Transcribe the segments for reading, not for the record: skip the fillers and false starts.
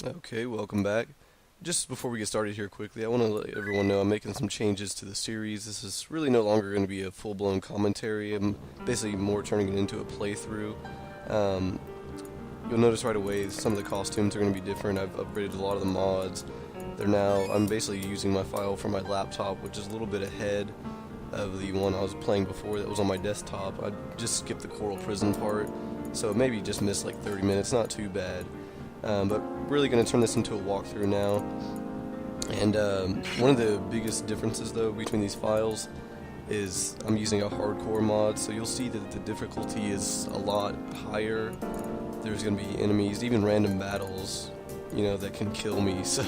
Okay, welcome back. Just before we get started here quickly, I want to let everyone know I'm making some changes to the series. This is really no longer going to be a full-blown commentary. I'm basically more turning it into a playthrough. Um, you'll notice right away some of the costumes are going to be different. I've upgraded a lot of the mods. I'm basically using my file from my laptop, which is a little bit ahead of the one I was playing before that was on my desktop. I just skipped the Coral Prison part, so maybe just missed like 30 minutes, not too bad. But really going to turn this into a walkthrough now. And one of the biggest differences though between these files is I'm using a hardcore mod, so you'll see that the difficulty is a lot higher. There's going to be enemies, even random battles, that can kill me. So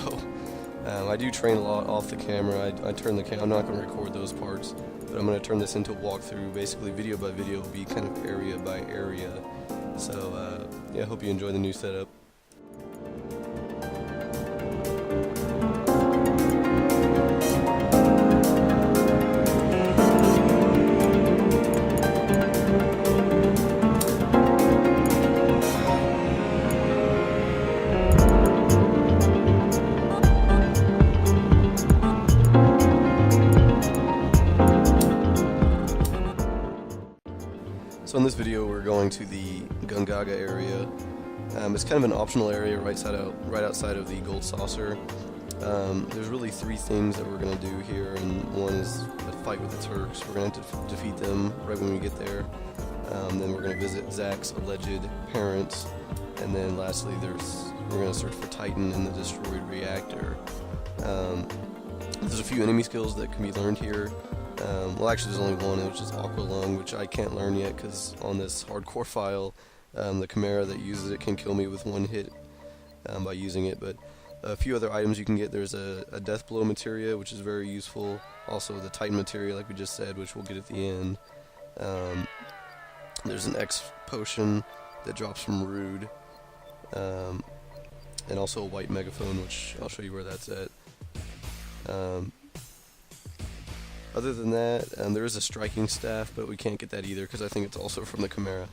I do train a lot off the camera. I turn the camera. I'm not going to record those parts, but I'm going to turn this into a walkthrough. Basically, video by video will be kind of area by area. So yeah, I hope you enjoy the new setup. So in this video we're going to the Gongaga area. It's kind of an optional area right outside of the Gold Saucer. There's really three things that we're going to do here, and one is a fight with the Turks. We're going to defeat them right when we get there. Then we're going to visit Zach's alleged parents, and then lastly we're going to search for Titan in the destroyed reactor. There's a few enemy skills that can be learned here. Well, actually there's only one, which is Aqua Lung, which I can't learn yet because on this hardcore file, the Chimera that uses it can kill me with one hit by using it. But a few other items you can get. There's a Deathblow materia, which is very useful. Also the Titan materia, like we just said, which we'll get at the end. There's an X potion that drops from Rude, and also a white megaphone, which I'll show you where that's at. Other than that, there is a striking staff, but we can't get that either because I think it's also from the Chimera.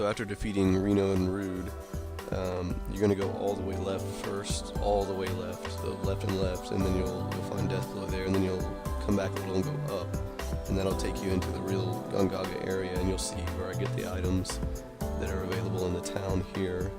So after defeating Reno and Rude, you're going to go all the way left first, all the way left, so left and left, and then you'll find Deathblow there, and then you'll come back a little and go up, and that'll take you into the real Gongaga area, and you'll see where I get the items that are available in the town here.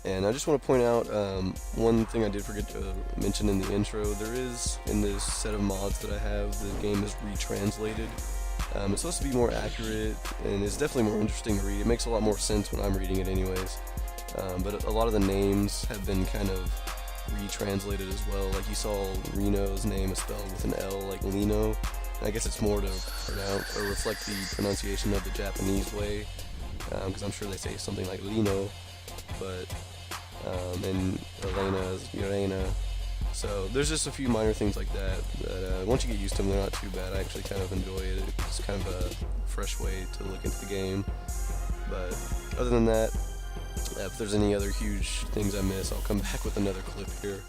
And I just want to point out one thing I did forget to mention in the intro. There is, in this set of mods that I have, the game is retranslated. It's supposed to be more accurate, and it's definitely more interesting to read. It makes a lot more sense when I'm reading it anyways. But a lot of the names have been kind of retranslated as well. Like you saw Reno's name is spelled with an L, like Lino. And I guess it's more to pronounce or reflect the pronunciation of the Japanese way, because I'm sure they say something like Lino, but and Elena is Urena. So there's just a few minor things like that that once you get used to them, they're not too bad. I actually kind of enjoy it. It's kind of a fresh way to look into the game. But other than that, if there's any other huge things I miss, I'll come back with another clip here.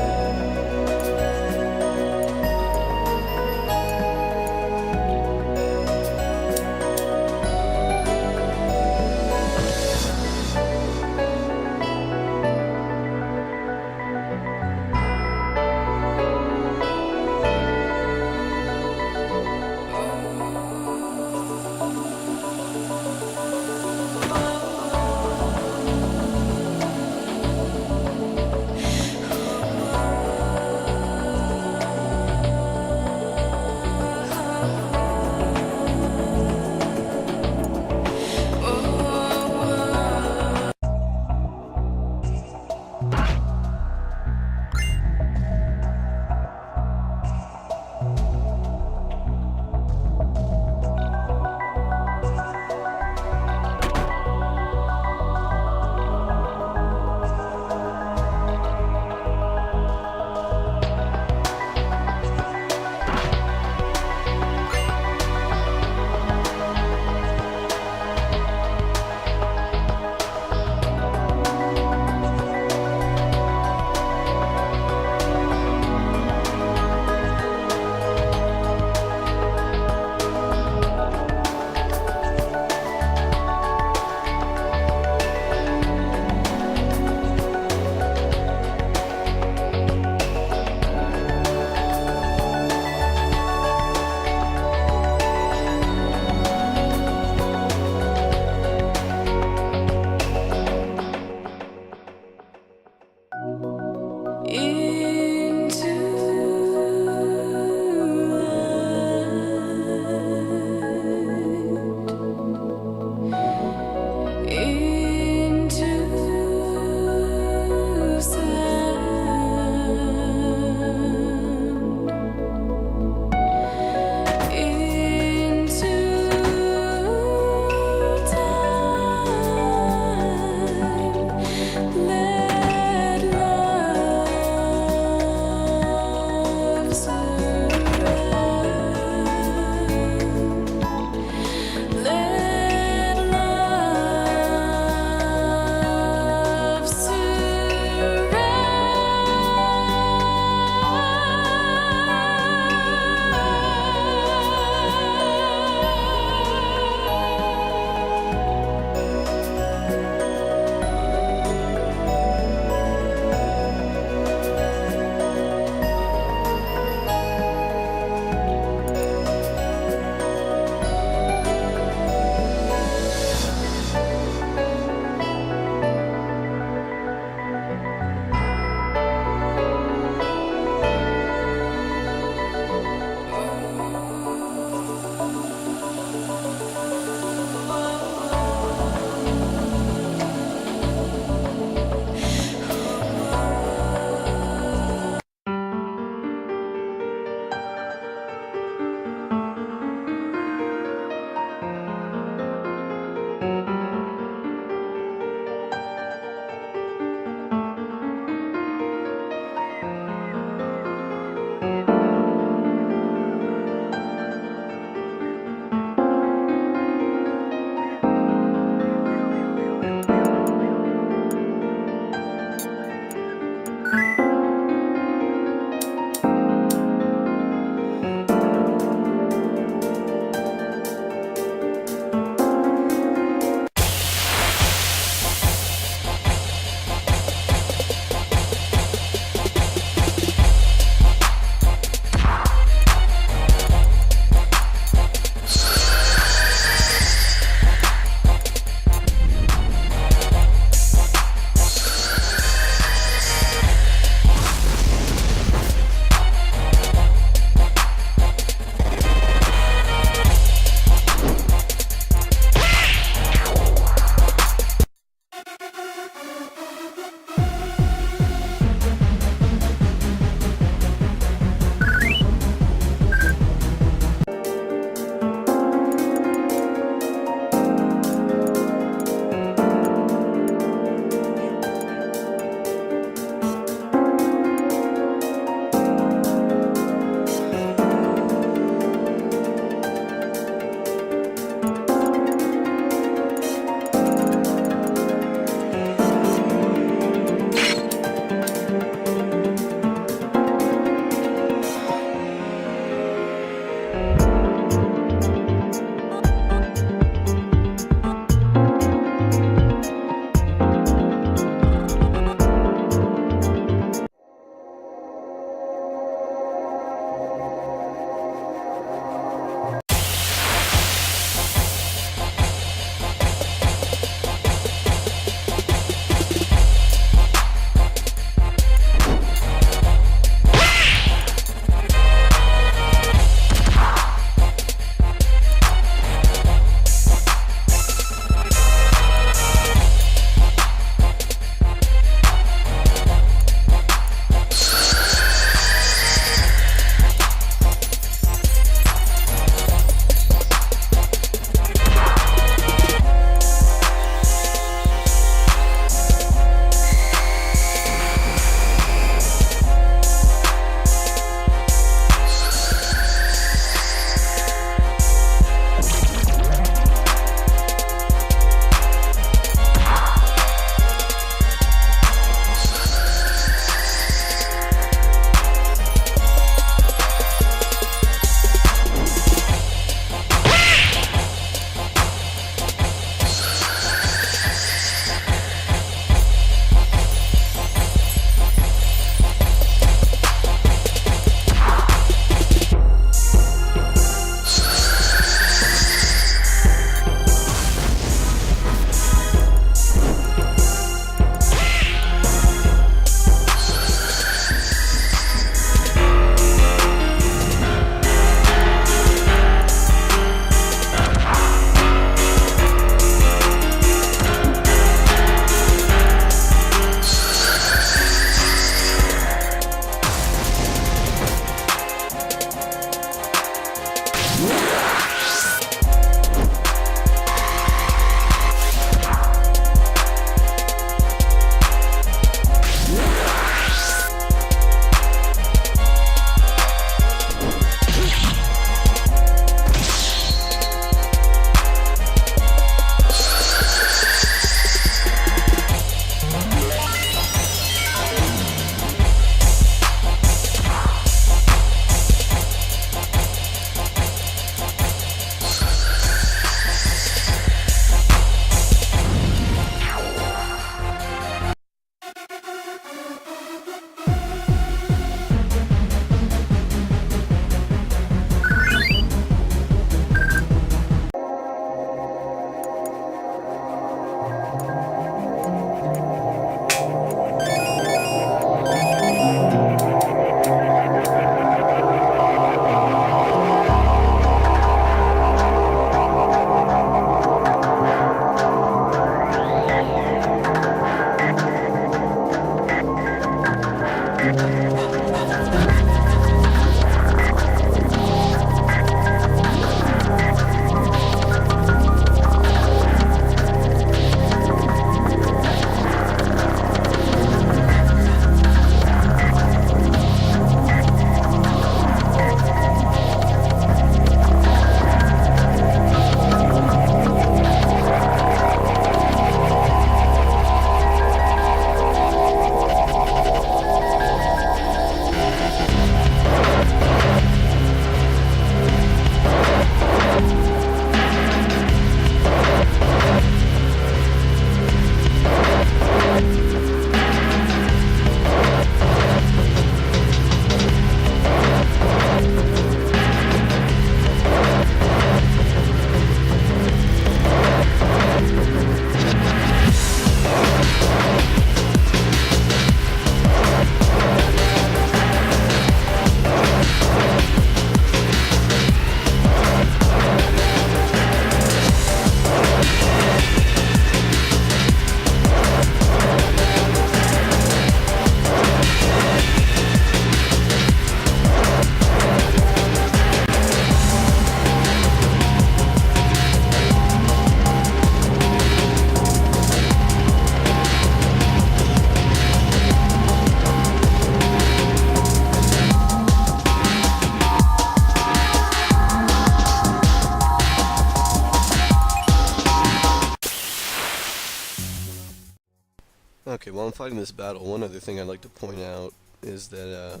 while I'm fighting this battle, one other thing I'd like to point out is that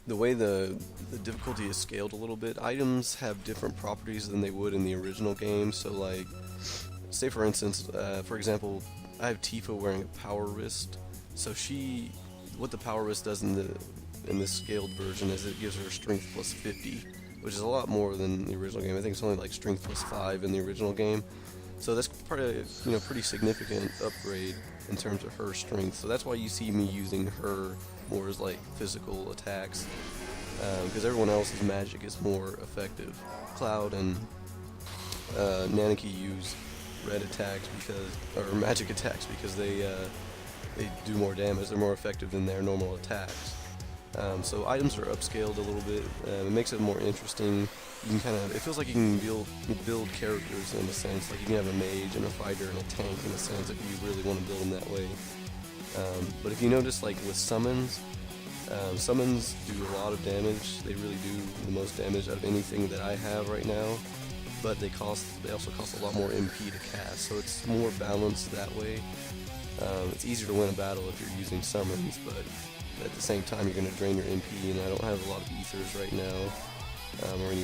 the way the difficulty is scaled a little bit, items have different properties than they would in the original game. So like, say for instance, for example, I have Tifa wearing a power wrist. So what the power wrist does in this scaled version is it gives her strength plus 50, which is a lot more than the original game. I think it's only like strength plus 5 in the original game. So that's pretty significant upgrade in terms of her strength. So that's why you see me using her more as like physical attacks, because everyone else's magic is more effective. Cloud and Nanaki use red attacks or magic attacks because they do more damage. They're more effective than their normal attacks. So items are upscaled a little bit. It makes it more interesting. You can it feels like you can build characters in a sense. Like you can have a mage and a fighter and a tank in a sense if you really want to build them that way. But if you notice, like with summons do a lot of damage. They really do the most damage out of anything that I have right now. But they also cost a lot more MP to cast, so it's more balanced that way. It's easier to win a battle if you're using summons, but at the same time you're going to drain your MP, and I don't have a lot of ethers right now, or any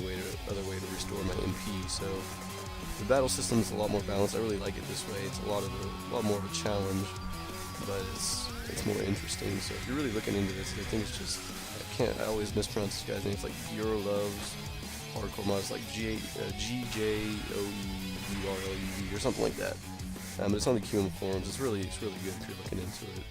other way to restore my MP. So the battle system is a lot more balanced. I really like it this way. It's a lot more of a challenge, but it's more interesting. So if you're really looking into this, I think it's just I always mispronounce this guy's name. It's like Euro Loves Hardcore Mods, like GJOEURLUV or something like that. But it's on the QM forums. It's really good if you're looking into it.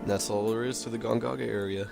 And that's all there is to the Gongaga area.